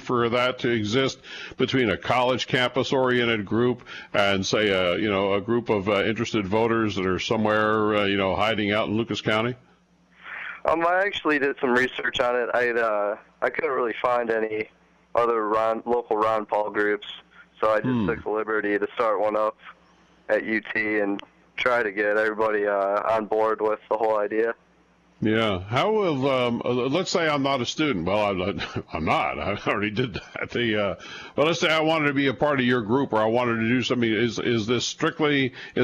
for that to exist between a college campus-oriented group and, say, a group of interested voters that are somewhere, hiding out in Lucas County? I actually did some research on it. I couldn't really find any other local Ron Paul groups, so I just took the liberty to start one up at UT and try to get everybody on board with the whole idea. Yeah. How will, let's say I'm not a student. Well, I'm not. I already did that. But let's say I wanted to be a part of your group, or I wanted to do something. Is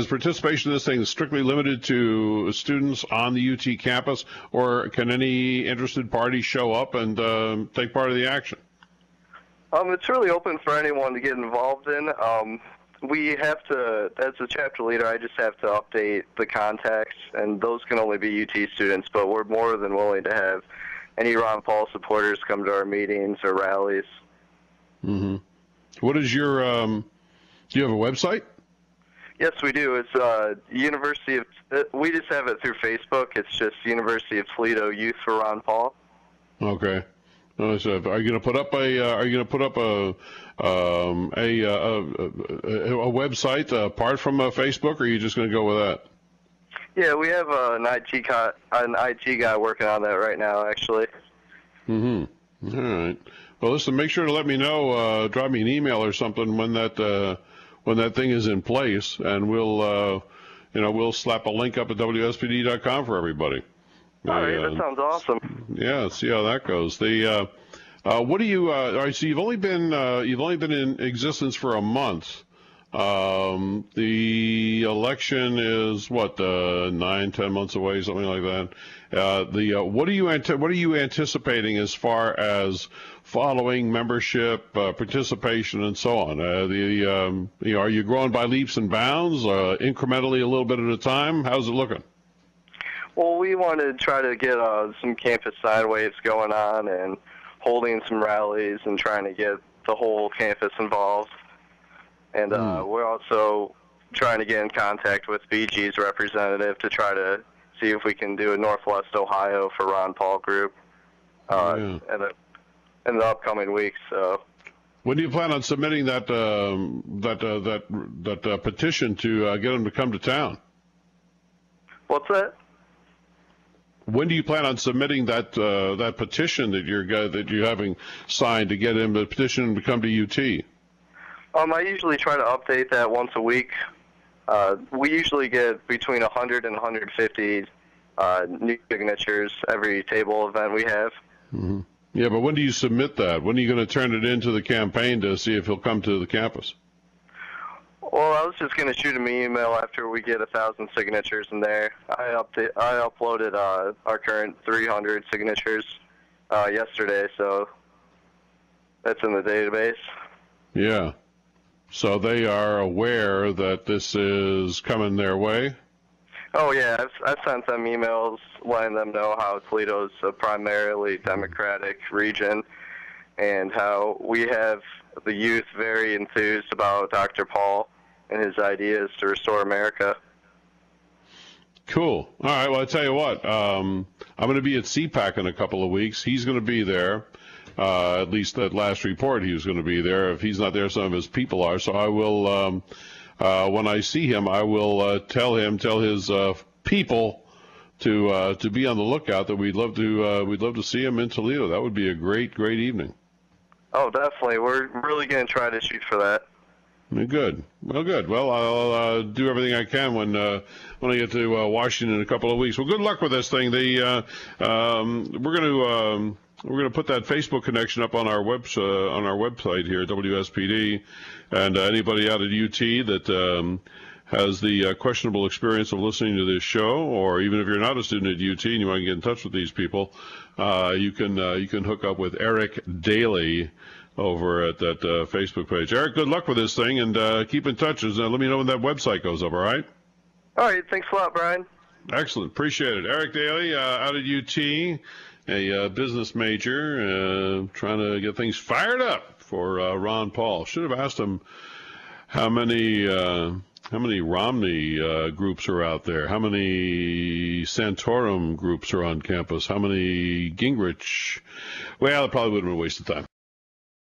participation in this thing strictly limited to students on the UT campus, or can any interested party show up and take part of the action? It's really open for anyone to get involved in. We have to, as a chapter leader, I just have to update the contacts, and those can only be UT students, but we're more than willing to have any Ron Paul supporters come to our meetings or rallies. Mm-hmm. What is your, do you have a website? Yes, we do. It's we just have it through Facebook. It's just University of Toledo Youth for Ron Paul. Okay. So are you going to put up a website apart from Facebook, or are you just going to go with that? Yeah, we have an IT guy working on that right now, actually. Mm-hmm. All right. Well, listen, make sure to let me know. Drop me an email or something when that thing is in place, and we'll slap a link up at WSPD.com for everybody. All right, that sounds awesome. Yeah, see how that goes. What do you? All right, so you've only been in existence for a month. The election is what, 9-10 months away, something like that. What are you anticipating as far as following, membership, participation, and so on? Are you growing by leaps and bounds, incrementally, a little bit at a time? How's it looking? Well, we want to try to get some campus side waves going on and holding some rallies and trying to get the whole campus involved. And we're also trying to get in contact with BG's representative to try to see if we can do a Northwest Ohio for Ron Paul group in the upcoming weeks. So, when do you plan on submitting that petition to get them to come to town? What's that? When do you plan on submitting that petition that you're having signed to get him to petition him to come to UT? I usually try to update that once a week. We usually get between 100 and 150 new signatures every table event we have. Mm-hmm. Yeah, but when do you submit that? When are you going to turn it into the campaign to see if he'll come to the campus? Well, I was just going to shoot him an email after we get 1,000 signatures in there. I uploaded our current 300 signatures yesterday, so that's in the database. Yeah. So they are aware that this is coming their way? Oh, yeah. I've sent them emails letting them know how Toledo's a primarily Democratic region and how we have the youth very enthused about Dr. Paul and his ideas to restore America. Cool. All right. Well, I tell you what, I'm going to be at CPAC in a couple of weeks. He's going to be there. At least that last report, he was going to be there. If he's not there, some of his people are. So I will, when I see him, I will tell his people to be on the lookout. That we'd love to see him in Toledo. That would be a great evening. Oh, definitely. We're really going to try to shoot for that. Good. Well, good. Well, I'll do everything I can when I get to Washington in a couple of weeks. Well, good luck with this thing. We're going to put that Facebook connection up on our website here at WSPD, and anybody out at UT that has the questionable experience of listening to this show, or even if you're not a student at UT and you want to get in touch with these people, you can hook up with Eric Dailey over at that Facebook page. Eric, good luck with this thing, and keep in touch. Let me know when that website goes up, all right? All right. Thanks a lot, Brian. Excellent. Appreciate it. Eric Dailey out at UT, a business major, trying to get things fired up for Ron Paul. Should have asked him how many Romney groups are out there, how many Santorum groups are on campus, how many Gingrich. Well, it probably would have been a waste of time.